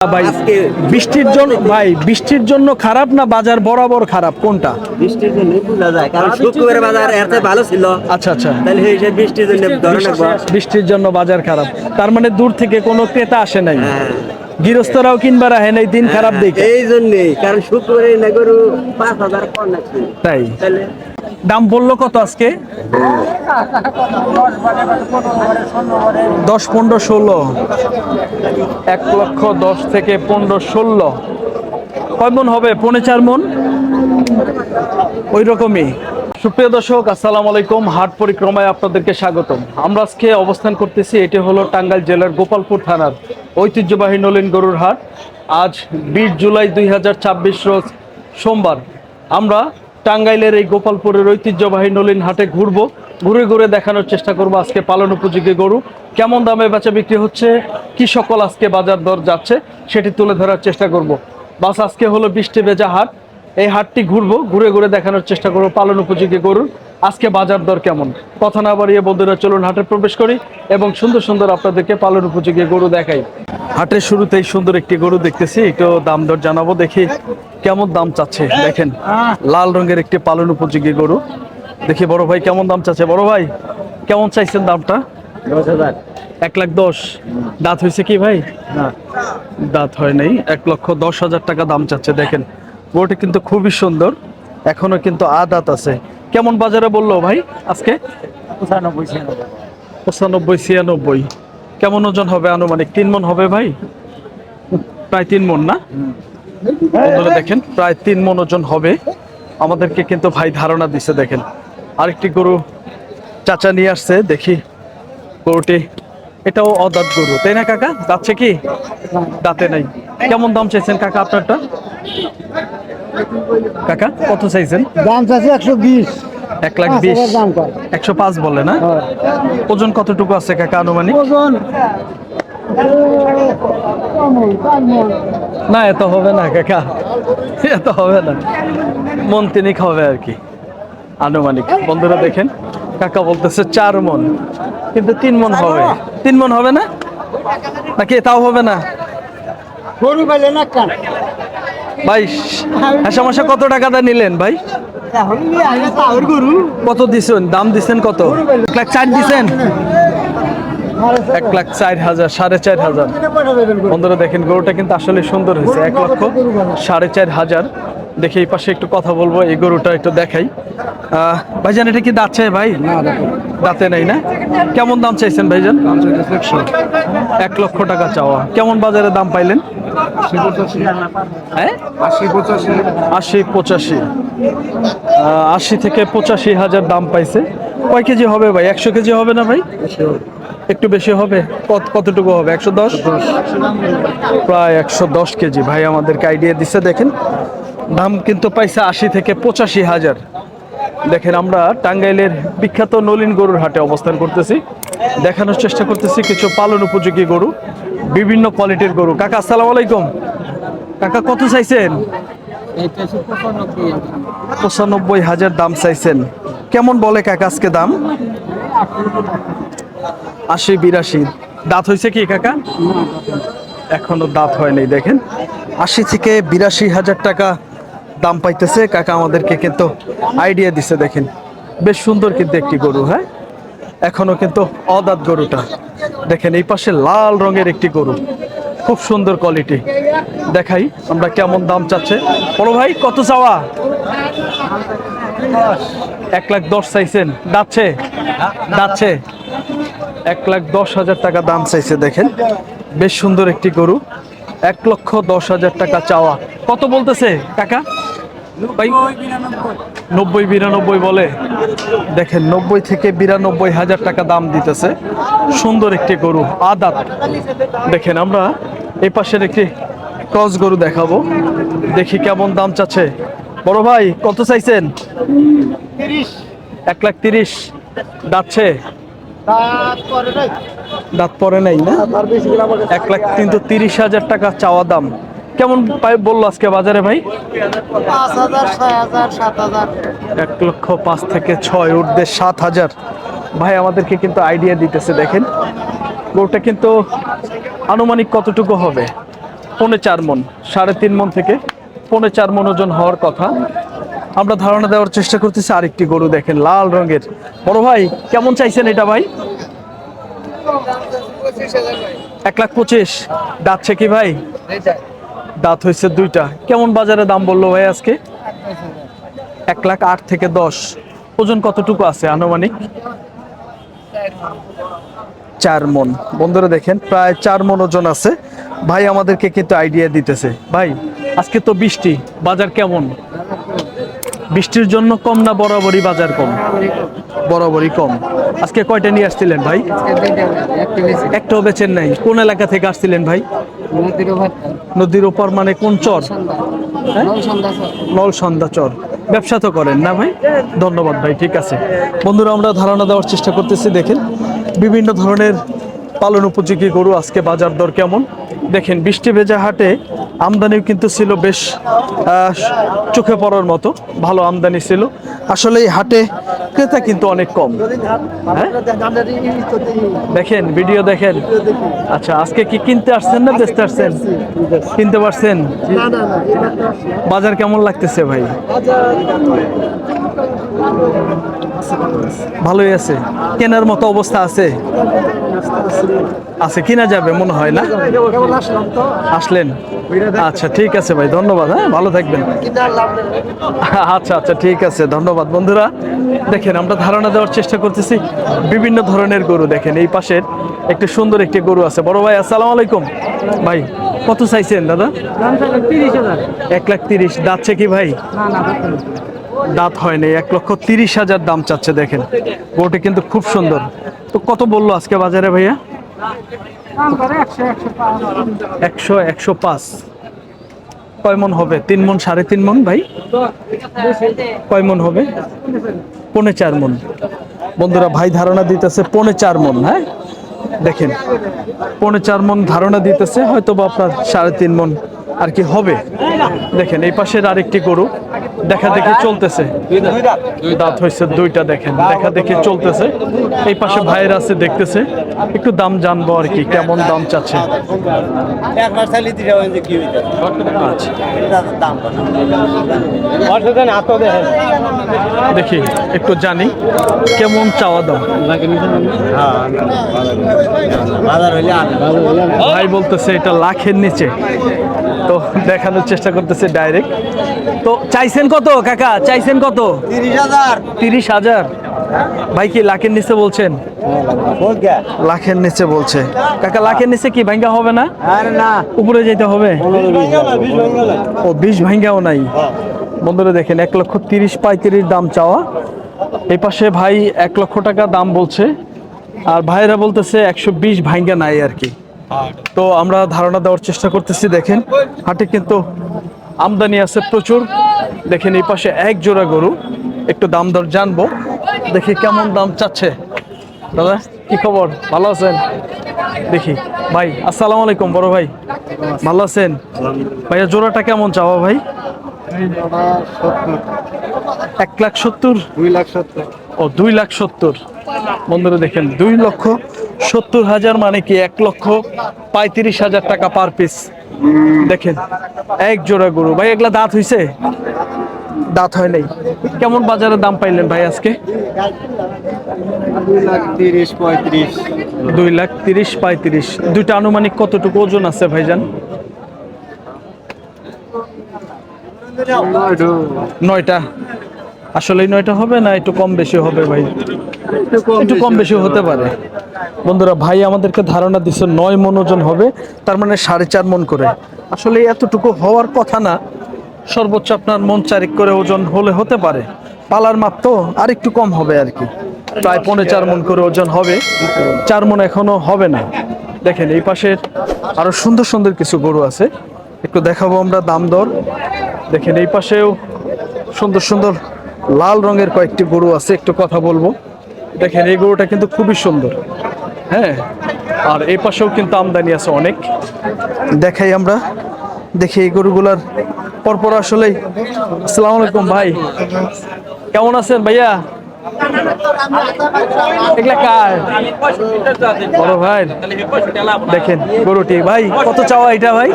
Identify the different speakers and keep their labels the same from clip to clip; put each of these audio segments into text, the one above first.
Speaker 1: ভাই বৃষ্টির জন্য বৃষ্টির জন্য খারাপ না বাজার বরাবর খারাপ কোনটা?
Speaker 2: বৃষ্টির জন্য বোঝা যায়, কারণ শুক্রবারের বাজার এত ভালো ছিল।
Speaker 1: আচ্ছা আচ্ছা,
Speaker 2: তাহলে এই বৃষ্টির জন্য ধরে রাখবো।
Speaker 1: বৃষ্টির জন্য বাজার খারাপ, তার মানে দূর থেকে কোনো ক্রেতা আসে নাই,
Speaker 2: হ্যাঁ।
Speaker 1: গৃহস্থরাও কিনবার আহে নাই, দিন খারাপ দেখে।
Speaker 2: এই জন্যই, কারণ শুক্রবারে না গরু 5,000 কম নাকি।
Speaker 1: তাই
Speaker 2: তাহলে
Speaker 1: দাম বললো কত আজকে? 10, 15, 16, 1,10,000 থেকে 15, 16 কয় মন হবে? 4.5 মন ওই রকমই। সুপ্রিয় দর্শক, আসসালামু আলাইকুম। হাট পরিক্রমায় আপনাদেরকে স্বাগতম। আমরা আজকে অবস্থান করতেছি, এটি হলো টাঙ্গাইল জেলার গোপালপুর থানার ঐতিহ্যবাহী নলিন গরুর হাট। আজ 20 জুলাই 2024 রোজ সোমবার। আমরা টাঙ্গাইলের এই গোপালপুরের ঐতিহ্যবাহী নলিন হাটে ঘুরে ঘুরে দেখানোর চেষ্টা করব আজকে পালন উপযোগী গরু কেমন দামে বেচা বিক্রি হচ্ছে, কি সকল আজকে বাজার দর যাচ্ছে সেটি তুলে ধরার চেষ্টা করব। বাস আজকে হলো বৃষ্টি ভেজা হাট, এই হাটটি ঘুরে ঘুরে দেখানোর চেষ্টা করব পালন উপযোগী গরুর আজকে বাজার দর কেমন। কথা না বাড়িয়ে বন্ধুরা চলুন হাটে প্রবেশ করি এবং সুন্দর সুন্দর আপনাদেরকে পালন উপযোগী গরু দেখাই। হাটের শুরুতেই সুন্দর একটি গরু দেখতেছি, একটু দাম দর জানাবো, দেখি কেমন দাম চাচ্ছে। দেখেন লাল রঙের একটি পালন উপযোগী গরু, দেখি বড় ভাই কেমন দাম চাচ্ছে। বড় ভাই কেমন চাইছেন দামটা?
Speaker 2: 10,000।
Speaker 1: 1,10,000। দাঁত হয়েছে কি ভাই? দাঁত হয় নাই। 1,10,000 টাকা দাম চাচ্ছে। দেখেন গরুটি কিন্তু খুবই সুন্দর, এখনো কিন্তু দাঁত আছে। কেমন বাজারে বললো ভাই আজকে? 95, 96। কেমন ওজন হবে আনুমানিক? 3 মন হবে ভাই, প্রায় 3 মন না? বন্ধুরা দেখেন প্রায় 3 মন ওজন হবে আমাদেরকে কিন্তু ভাই ধারণা দিছে। দেখেন আরেকটি গরু চাচা নিয়ে আসছে, দেখি গরুটি, এটাও অদাঁত গরু তাই না কাকা? যাচ্ছে কি? দাঁতে নাই। কেমন দাম চাইছেন কাকা আপনারটা? কাকা কত চাইছেন?
Speaker 3: দাম চাচ্ছে 120।
Speaker 1: 1,20,000। 105 বলে না? ওজন কতটুকু আছে কাকা আনুমানিক?
Speaker 3: ওজন
Speaker 1: না এত হবে না কাকা, এত হবে না, মন তিনিক হবে আর কি আনুমানিক। বন্ধুরা দেখেন কাকা বলতেছে 4 মন, কিন্তু 3 মন হবে। 3 মন হবে না নাকি? তাও হবে না
Speaker 3: গরু পাইলে না কান
Speaker 1: ভাই। সমস্যা কত টাকাটা নিলেন ভাই?
Speaker 3: গরু
Speaker 1: কত দিছেন? দাম দিছেন কত? 1,04,000 দিছেন? 1,04,000, 4,500। বন্ধুরা দেখেন গরুটা কিন্তু আসলে সুন্দর হয়েছে। 1,04,500। দেখি এই পাশে একটু কথা বলবো, এই গরুটা একটু দেখাই। ভাইজান এটা কি দাঁতছে ভাই? দাঁতে নাই না? কেমন দাম চাইছেন ভাইজান? 1,00,000 টাকা চাওয়া। কেমন বাজারে দাম পাইলেন? 80, 85। 80 থেকে 85,000 দাম পাইছে। কয় কেজি হবে ভাই? 100 কেজি হবে না ভাই? একটু বেশি হবে। কতটুকু হবে? 110, প্রায় 110 কেজি ভাই আমাদেরকে আইডিয়া দিচ্ছে। দেখেন দাম কিন্তু পাইছে 80 থেকে 85,000। দেখেন আমরা টাঙ্গাইলের বিখ্যাত নলিন গরুর হাটে অবস্থান করতেছি, দেখানোর চেষ্টা করতেছি কিছু পালন উপযোগী গরু, বিভিন্ন কোয়ালিটির গরু। কাকা আসসালামু আলাইকুম। কাকা কত চাইছেন? 95,000 দাম চাইছেন। কেমন বলে কাকা আজকে দাম? 80, 82। দাঁত হয়েছে কি কাকা? এখনো দাঁত হয়নি। দেখেন 80 থেকে 82,000 টাকা দাম পাইতেছে কাকা আমাদেরকে কিন্তু আইডিয়া দিছে। দেখেন বেশ সুন্দর কিন্তু একটি গরু, হ্যাঁ এখনো কিন্তু অদাঁত গরুটা। দেখেন এই পাশে লাল রঙের একটি গরু, খুব সুন্দর কোয়ালিটি। দেখাই আমরা কেমন দাম চাচ্ছে। বড় ভাই কত চাওয়া? 1,10,000 চাইছেন। দাঁতছে? দাঁতছে। 1,10,000 টাকা দাম চাইছে। দেখেন বেশ সুন্দর একটি গরু, 1,10,000 টাকা চাওয়া। কত বলতেছে কাকা ভাই? 90, 92 বলে। দেখেন 90 থেকে 92,000 টাকা দাম দিতেছে। সুন্দর একটি গরু, আদাত। দেখেন আমরা এই পাশের একটি ক্রস গরু দেখাবো, দেখি কেমন দাম চাচ্ছে। বড় ভাই কত চাইছেন? 1,30,000। দাঁতছে? দাঁত পরে নাই না? 1,30,000 টাকা চাওয়া দাম। কেমন বললো আজকে বাজারে ভাই?
Speaker 3: 5,000, 6,000, 7,000।
Speaker 1: 1,05,000 থেকে 6 ঊর্ধ্বে 7,000 ভাই আমাদেরকে কিন্তু আইডিয়া দিতেছে। দেখেন গরুটা কিন্তু আনুমানিক কতটুকু হবে? 4.5 মন, 3.5 মন থেকে 4.5 মন ওজন হওয়ার কথা। আমরা ধারণা দেওয়ার চেষ্টা করতেছি। আরেকটি গরু দেখেন লাল রঙের। বড় ভাই কেমন চাইছেন এটা ভাই? 1,25,000। দাঁতছে কি ভাই? দাঁত হয়েছে 2টা। কেমন বাজারে দাম বললো ভাই আজকে? 1,08,000 থেকে 10। ওজন কতটুকু আছে আনুমানিক? 4 মন। বন্ধুরা দেখেন প্রায় 4 মন ওজন আছে। ভাই আমাদেরকে কিন্তু আইডিয়া দিতেছে। ভাই আজকে তো বৃষ্টি, বাজার কেমন? বৃষ্টির জন্য কম না বরাবরই বাজার কম? বরাবরই কম। আজকে কয়টা নিয়ে আসছিলেন ভাই? একটাও বেচেন নাই। কোন এলাকা থেকে আসছিলেন ভাই? নদীর ওপর মানে কোন চর? নলসন্দা চর। ব্যবসা তো করেন না ভাই? ধন্যবাদ ভাই, ঠিক আছে। বন্ধুরা আমরা ধারণা দেওয়ার চেষ্টা করতেছি। দেখেন বিভিন্ন ধরনের পালন উপযোগী গরু আজকে বাজার দর কেমন। দেখেন বৃষ্টি ভেজা হাটে আমদানিও কিন্তু ছিল বেশ চোখে পড়ার মতো, ভালো আমদানি ছিল। আসলে এই হাটে ক্রেতা কিন্তু অনেক কম। হ্যাঁ দেখেন, ভিডিও দেখেন। আচ্ছা আজকে কি কিনতে আসছেন না বেচতে আসছেন? কিনতে পারছেন? বাজার কেমন লাগতেছে ভাই? ভালোই আছে। কেনার মতো অবস্থা আছে? আছে, কিনা যাবে মনে হয় না? আসলেন? আচ্ছা ঠিক আছে ভাই, ধন্যবাদ। হ্যাঁ ভালো থাকবেন। আচ্ছা আচ্ছা ঠিক আছে, ধন্যবাদ। বন্ধুরা দেখেন আমরা ধারণা দেওয়ার চেষ্টা করতেছি বিভিন্ন ধরনের গরু। দেখেন এই পাশের একটি সুন্দর একটি গরু আছে। বড় ভাই আসসালামু আলাইকুম। ভাই কত চাইছেন দাদা? 1,30,000। দাঁতছে কি ভাই? দাঁত হয়নি। 1,30,000 দাম চাচ্ছে। দেখেন গরুটি কিন্তু খুব সুন্দর। তো কত বললো আজকে বাজারে ভাইয়া? 100, 105। কয় মন হবে? 3 মন, 3.5 মন ভাই? কয় মন হবে? 4.5 মন। বন্ধুরা ভাই ধারণা দিতেছে 4.5 মন। হ্যাঁ দেখেন 4.5 মন ধারণা দিতেছে, হয়তো বা আপনার 3.5 মন আর কি হবে। দেখেন এই পাশের আরেকটি গরু দেখা দেখি চলতেছে। দাঁত হয়েছে 2টা। দেখেন দেখা দেখি চলতেছে। এই পাশে ভাইয়ের আছে, দেখতেছে। একটু দাম জানবো আর কি, কেমন দাম চাচ্ছে। দেখি একটু জানি কেমন চাওয়া দাম। ভাই বলতেছে এটা লাখের নিচে, তো দেখানোর চেষ্টা করতেছে ডাইরেক্ট। তো চাইছেন কত কাকা? চাইছেন কত?
Speaker 2: 30,000।
Speaker 1: 30,000। ভাই কি লাখের নিচে বলছেন? লাখের নিচে বলছে কাকা। লাখের নিচে কি ভাঙ্গা হবে না?
Speaker 2: আরে না,
Speaker 1: উপরে যেতে হবে। ও 20 ভাঙ্গাও নাই। বন্ধুরা দেখেন 1,30,000 দাম চাওয়া। এই পাশে ভাই 1 লক্ষ টাকা দাম বলছে, আর ভাইরা বলতেছে 120 ভাঙ্গা নাই আর কি। তো আমরা ধারণা দেওয়ার চেষ্টা করতেছি। দেখেন হাটে কিন্তু আমদানি আছে প্রচুর। দেখেন এই পাশে 1 জোড়া গরু। একটু দাম দর জানবো, দেখি কেমন দাম চাচ্ছে। দাদা কি খবর? ভালো আছেন? দেখি ভাই আসসালামু আলাইকুম। বড় ভাই ভালো আছেন? ভাইয়া জোড়াটা কেমন চাওয়া ভাই? 1,70,000।
Speaker 3: 2,70,000।
Speaker 1: ও 2,70,000। বন্ধুরা দেখেন 2,70,000 মানে কি 1,35,000 টাকা পার পিস। দেখেন 1 জোড়া গরু। ভাই এগুলা দাঁত হইছে? দাঁত হয় নাই। কেমন বাজারে দাম পাইলেন ভাই আজকে?
Speaker 3: 2,30,000, 35,000।
Speaker 1: 2,30,000, 35,000। দুইটা আনুমানিক কতটুকু ওজন আছে ভাইজান? 9টা। আসলে 9টা হবে না একটু কম বেশি হবে ভাই? একটু কম বেশি হতে পারে। বন্ধুরা ভাই আমাদেরকে ধারণা দিচ্ছে 9 মন ওজন হবে, তার মানে 4.5 মন করে। আসলে এতটুকু হওয়ার কথা না, সর্বোচ্চ আপনার মন 4 করে ওজন হলে হতে পারে। পালার মাপ তো আর একটু কম হবে আর কি, প্রায় 4.5 মন করে ওজন হবে। 4 মন এখনো হবে না। দেখেন এই পাশের আরো সুন্দর সুন্দর কিছু গরু আছে, একটু দেখাবো আমরা দাম দর। দেখেন এই পাশেও সুন্দর সুন্দর লাল রঙের কয়েকটি গরু আছে, একটু কথা বলবো। দেখেন এই গরুটা কিন্তু খুবই সুন্দর। হ্যাঁ, আর এই পাশেও কিন্তু আমদানি আছে অনেক। দেখাই আমরা, দেখি এই গরুগুলার পরপর। আসলে আসসালামু আলাইকুম ভাই, কেমন আছেন ভাইয়া? এগুলা কার? বড় ভাই। দেখেন গরুটি ভাই কত চাওয়া এটা ভাই?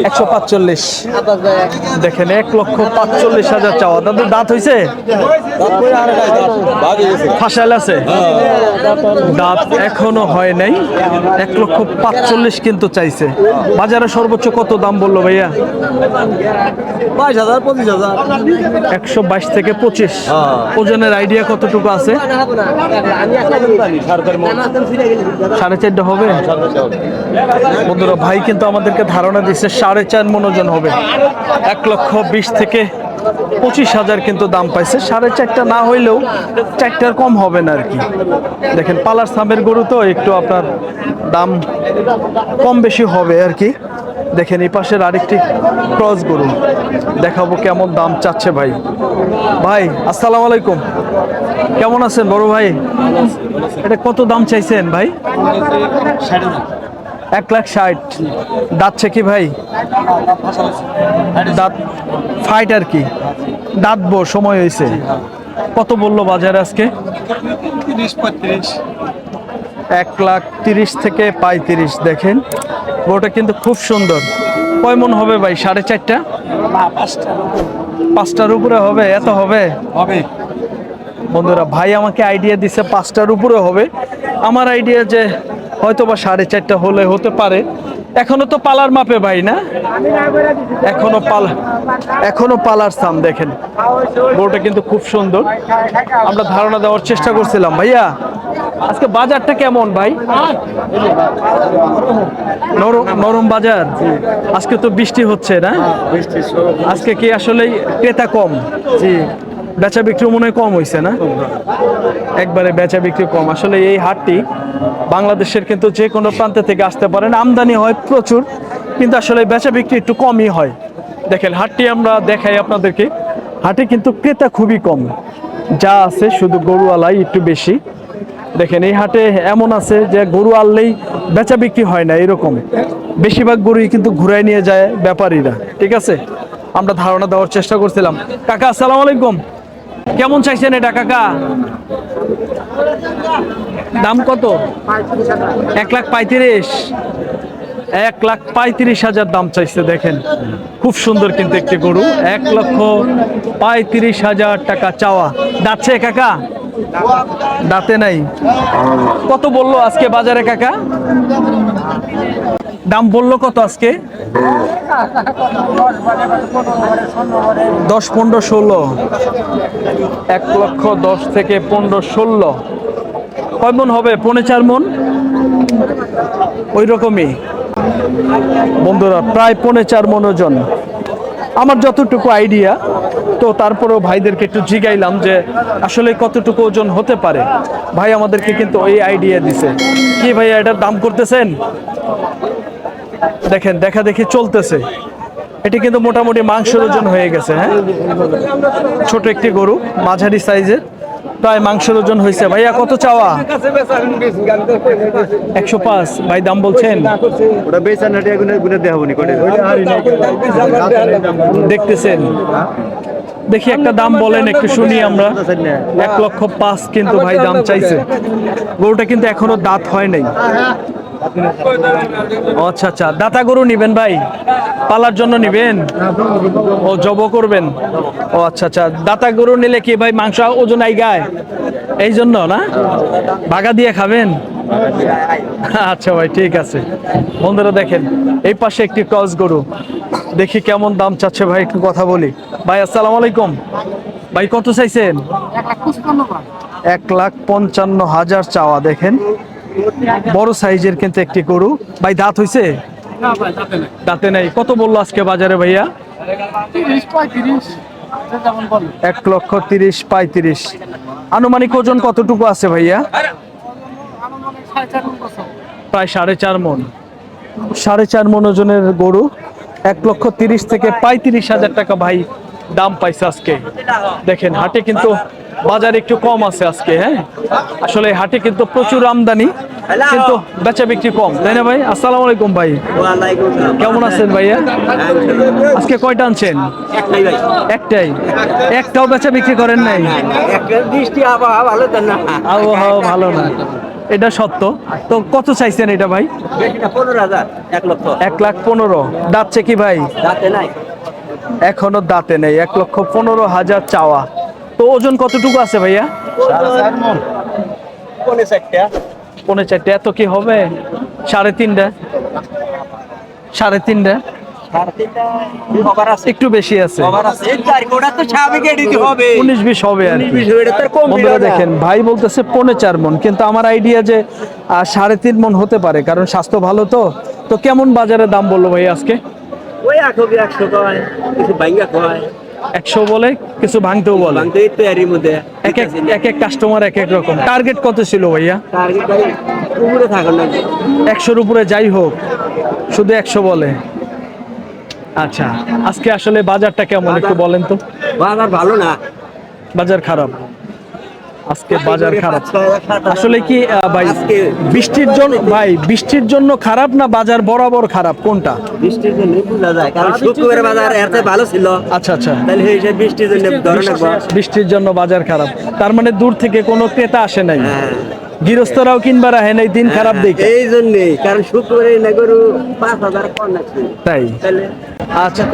Speaker 1: 145। দেখেন 1,45,000 চাওয়া। দাদু দাঁত হইছে? ফাঁসাইল আছে? দাঁত এখনো হয় নাই। 1,45,000 কিন্তু চাইছে। বাজারে সর্বোচ্চ কত দাম বললো ভাইয়া?
Speaker 3: 22,000 25,000।
Speaker 1: 122 থেকে 25। ওজনের আইডিয়া কতটুকু আছে? 4.5 হবে। বন্ধুরা ভাই কিন্তু আমাদেরকে ধারণা দিচ্ছে 4.5 মণ ওজন হবে। 1,20,000 থেকে 25,000 কিন্তু দাম পাইছে। 4.5টা না হইলেও 4টার কম হবে না আর কি। দেখেন পালার সামের গরু তো একটু আপনার দাম কম বেশি হবে আর কি। দেখেন এই পাশের আরেকটি ক্রস গরু দেখাবো কেমন দাম চাচ্ছে ভাই। ভাই আসসালামু আলাইকুম, কেমন আছেন বড় ভাই? এটা কত দাম চাইছেন ভাই? 1,60,000। দাঁতছে কি ভাই? দাঁত ফাইট আর কি, দাঁতবো সময় হয়েছে। কত বললো বাজারে আজকে?
Speaker 3: 30-35।
Speaker 1: 1,30,000 থেকে 35। দেখেন গরুটা কিন্তু খুব সুন্দর। কয় মন হবে ভাই? 4.5টা? 5টার উপরে হবে? এত হবে? বন্ধুরা ভাই আমাকে আইডিয়া দিছে 5টার উপরে হবে। আমার আইডিয়া যে হয়তো বা 4.5টা হলে হতে পারে। এখনো তো পালার মাপে ভাই না? এখনো পালার সাম। দেখেন গরুটা কিন্তু খুব সুন্দর। আমরা ধারণা দেওয়ার চেষ্টা করছিলাম। ভাইয়া আজকে বাজারটা কেমন ভাই? নরম নরম বাজার। আজকে তো বৃষ্টি হচ্ছে না? আজকে কি আসলে ক্রেতা কম? জি। বেচা বিক্রি মনে হয় কম হয়েছে না? একবারে বেচা বিক্রি কম। আসলে এই হাটটি বাংলাদেশের কিন্তু যে কোনো প্রান্ত থেকে আসতে পারেন, আমদানি হয় প্রচুর, কিন্তু আসলে বেচা বিক্রি একটু কমই হয়। দেখেন হাটটি আমরা দেখাই আপনাদেরকে। হাটে কিন্তু ক্রেতা খুবই কম, যা আছে শুধু গরুওয়ালাই একটু বেশি। দেখেন এই হাটে এমন আছে যে গরু আনলেই বেচা বিক্রি হয় না, এরকম বেশিরভাগ গরুই কিন্তু ঘুরাই নিয়ে যায় ব্যাপারীরা। ঠিক আছে, আমরা ধারণা দেওয়ার চেষ্টা করছিলাম। কাকা আসসালামু আলাইকুম, কেমন চাইছেন এটা কাকা? দাম কত? 1,35,000। 1,35,000 দাম চাইছে। দেখেন খুব সুন্দর কিন্তু একটি গরু। 1,35,000 টাকা চাওয়া। দাঁতছে কাকা? দাঁতে নাই। কত বললো আজকে বাজারে কাকা? দাম বললো কত আজকে? 10, 15, 16। 1,10,000 থেকে 15, 16। কয় মন হবে? 4.5 মন ওই রকমই বন্ধুরা, প্রায় 4.5 মন ওজন আমার যতটুকু আইডিয়া। তো তারপরেও ভাইদেরকে একটু জিগাইলাম যে আসলে কতটুকু ওজন হতে পারে। ভাই আমাদেরকে কিন্তু এই আইডিয়া দিছে। কি ভাইয়া এটার দাম করতেছেন? দেখেন দেখা দেখি চলতেছে। এটি কিন্তু মোটামুটি মাংসের ওজন হয়ে গেছে। হ্যাঁ, ছোট একটি গরু, মাঝারি সাইজের, প্রায় মাংসের ওজন হয়েছে। ভাইয়া কত চাওয়া? 105 ভাই দাম বলছেন। দেখতেছেন, দেখি একটা দাম বলেন একটু শুনি আমরা। 1,05,000 কিন্তু ভাই দাম চাইছে। গরুটা কিন্তু এখনো দাঁত হয় নাই। আচ্ছা আচ্ছা, দাতা গরু নিবেন ভাই? পালার জন্য নিবেন? ও জব করবেন? ও আচ্ছা আচ্ছা, দাতা গরু নিলে কি ভাই মাংস ওজন আইগায়, এই জন্য না? বাগা দিয়ে খাবেন? আচ্ছা ভাই ঠিক আছে। বন্ধুরা দেখেন এই পাশে একটি ক্রস গরু, দেখি কেমন দাম চাচ্ছে ভাই, একটু কথা বলি। ভাই আসসালামু আলাইকুম, ভাই কত চাইছেন? 1,55,000 চাওয়া। দেখেন বড় সাইজের কিন্তু একটি গরু। ভাই দাঁত হইছে? দাঁতে নাই। কত বললো আজকে বাজারে ভাইয়া? 1,30,000-35,000। আনুমানিক ওজন কতটুকু আছে ভাইয়া? প্রায় 4.5 মন। 4.5 মন ওজনের গরু 1,30,000 থেকে 35,000 টাকা ভাই দাম পাইছে আজকে। দেখেন হাটে কিন্তু বাজার একটু কম আছে আজকে। হ্যাঁ, আসলে হাটে কিন্তু প্রচুর আমদানি। কিন্তু বেচা বিক্রি কম, তাই না ভাই? আসসালামু আলাইকুম ভাই,
Speaker 2: ওয়ালাইকুম আসসালাম।
Speaker 1: কেমন আছেন ভাইয়া? আজকে কয়টা আনছেন?
Speaker 2: একটাই ভাই।
Speaker 1: একটাই? একটাও বেচা বিক্রি করেন নাই?
Speaker 2: একটা বৃষ্টি আবহাওয়া ভালো তো না।
Speaker 1: আবহাওয়া ভালো না, এটা সত্য। তো কত চাইছেন এটা ভাই?
Speaker 2: বেশিটা 15,000, 1,00,000।
Speaker 1: 1,15,000। দাঁতছে কি ভাই?
Speaker 2: রাতে নাই।
Speaker 1: এখনো দাঁতে নেই। 1,15,000 চাওয়া। তো ওজন কতটুকু আছে ভাইয়া?
Speaker 2: 4.5
Speaker 1: পৌনে 4টে। এত কি হবে? 3.5? 3.5?
Speaker 2: খবর আছে।
Speaker 1: একটু বেশি আছে।
Speaker 2: খবর আছে। এই 4 কোটা তো স্বাভাবিক দিতে হবে।
Speaker 1: 19-20 হবে আর কি।
Speaker 2: 19-20 এটা তো কম
Speaker 1: বন্ধুরা দেখেন, ভাই বলতেছে 4.5 মণ, কিন্তু আমার আইডিয়া যে 3.5 মণ হতে পারে, কারণ স্বাস্থ্য ভালো। তো তো কেমন বাজারে দাম বললো ভাই আজকে?
Speaker 2: ওই 100 কয়, কিছু ভাঙ্গা কয়।
Speaker 1: 100 বলে, কিছু ভাঙতেও বলে।
Speaker 2: ভাঙতে তো এরই মধ্যে।
Speaker 1: এক এক কাস্টমার এক এক রকম। টার্গেট কত ছিল ভাইয়া?
Speaker 2: টার্গেট ভাই উপরে থাকুন না।
Speaker 1: 100-র উপরে যাই হোক, শুধু 100 বলে। আচ্ছা, আজকে আসলে বাজারটা কেমন একটু বলেন তো?
Speaker 2: বাজার ভালো না।
Speaker 1: বাজার খারাপ আজকে, বাজার খারাপ। আসলে কি ভাই,
Speaker 2: আজকে
Speaker 1: বৃষ্টির জন্য ভাই, বৃষ্টির জন্য খারাপ না বাজার বরাবর খারাপ, কোনটা?
Speaker 2: বৃষ্টির জন্য বোঝা যায়, কারণ শুক্রবারে বাজার এত ভালো ছিল।
Speaker 1: আচ্ছা আচ্ছা,
Speaker 2: তাহলে এই যে বৃষ্টির জন্য ধরে রাখবো।
Speaker 1: বৃষ্টির জন্য বাজার খারাপ, তার মানে দূর থেকে কোনো ক্রেতা আসে নাই,
Speaker 2: হ্যাঁ।
Speaker 1: গৃহস্থরাও কিনবার আহে নাই, দিন খারাপ দেখে।
Speaker 2: এই জন্যই, কারণ শুক্রবারে না গরু 5,000 কম আছে।
Speaker 1: তাই?
Speaker 2: তাহলে
Speaker 1: আচ্ছা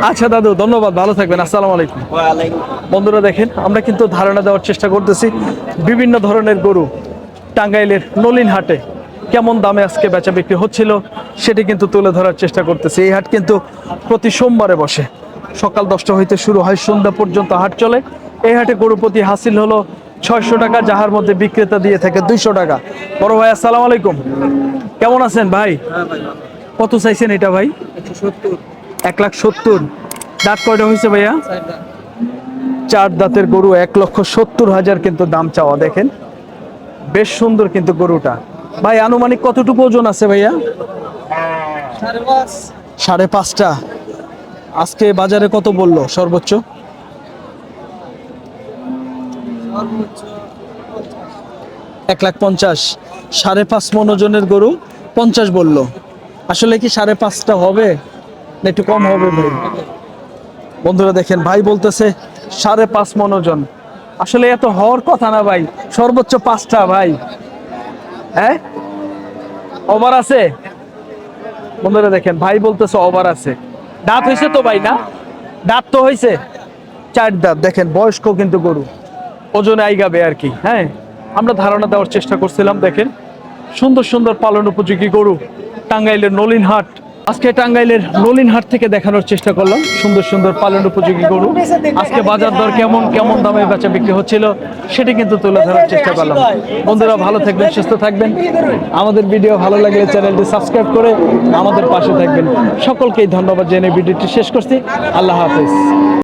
Speaker 1: আচ্ছা দাদু, ধন্যবাদ, ভালো থাকবেন। আসসালামু আলাইকুম।
Speaker 2: ওয়ালাইকুম।
Speaker 1: বন্ধুরা দেখেন, আমরা কিন্তু ধারণা দেওয়ার চেষ্টা করতেছি বিভিন্ন ধরনের গরু টাঙ্গাইলের নলিন হাটে কেমন দামে আজকে বেচা বিক্রি হচ্ছিল সেটি কিন্তু তুলে ধরার চেষ্টা করতেছি। এই হাট কিন্তু প্রতি সোমবারে বসে, সকাল 10টা হইতে শুরু হয়, সন্ধ্যা পর্যন্ত হাট চলে। এই হাটে গরু প্রতি হাসিল হলো 600 টাকা, যাহার মধ্যে বিক্রেতা দিয়ে থাকে 200 টাকা। বড় ভাই আসসালামু আলাইকুম, কেমন আছেন ভাই? কত চাইছেন এটা ভাই? 1,70,000। দাঁত কয়টা হয়েছে ভাইয়া? 4 দাঁতের গরু, 1,70,000 কিন্তু দাম চাওয়া। দেখেন বেশ সুন্দর কিন্তু গরুটা। ভাই আনুমানিক কতটুকু ওজন আছে ভাইয়া? 5.5। আজকে বাজারে কত বললো সর্বোচ্চ? 1,50,000। 5.5 মণ ওজনের গরু 50 বললো। আসলে কি 5.5টা হবে না একটু কম হবে ভাই? বন্ধুরা দেখেন, ভাই বলতেছে 5.5 মণ ওজন। আসলে এত হওয়ার কথা না ভাই, সর্বোচ্চ 5টা ভাই। হ্যাঁ, ওভার আছে। বন্ধুরা দেখেন, ভাই বলতেছে ওভার আছে। দাঁত হয়েছে তো ভাই? না, দাঁত তো হয়েছে 4 দাঁত। দেখেন বয়স্ক কিন্তু গরু, ওজনে আইগাবে আর কি। হ্যাঁ, আমরা ধারণা দেওয়ার চেষ্টা করছিলাম। দেখেন সুন্দর সুন্দর পালন উপযোগী গরু টাঙ্গাইলের নলিন হাট। আজকে টাঙ্গাইলের নলিন হাট থেকে দেখানোর চেষ্টা করলাম সুন্দর সুন্দর পালন উপযোগী গরু। আজকে বাজার দর কেমন, কেমন দামে বেচা বিক্রি হচ্ছিল সেটি কিন্তু তুলে ধরার চেষ্টা করলাম। বন্ধুরা ভালো থাকবেন, সুস্থ থাকবেন। আমাদের ভিডিও ভালো লাগলে চ্যানেলটি সাবস্ক্রাইব করে আমাদের পাশে থাকবেন। সকলকেই ধন্যবাদ জেনে ভিডিওটি শেষ করছি। আল্লাহ হাফেজ।